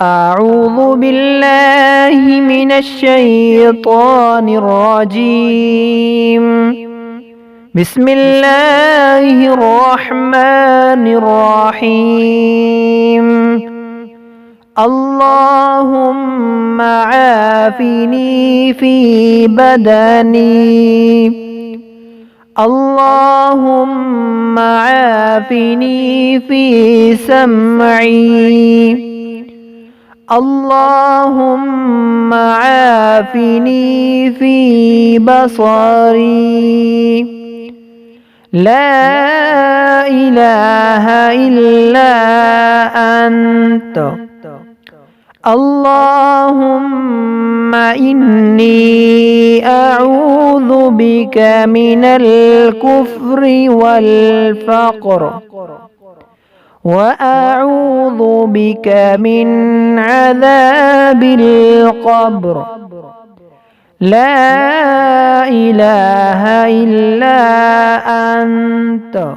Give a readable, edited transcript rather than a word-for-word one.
أعوذ بالله من الشيطان الرجيم. بسم الله الرحمن الرحيم. اللهم عافني في بدني. اللهم عافني في سمعي. اللهم عافني في بصري. لا إله إلا أنت. اللهم إني أعوذ بك من الكفر والفقر، وأعوذ بك من عذاب القبر. لا إله إلا أنت.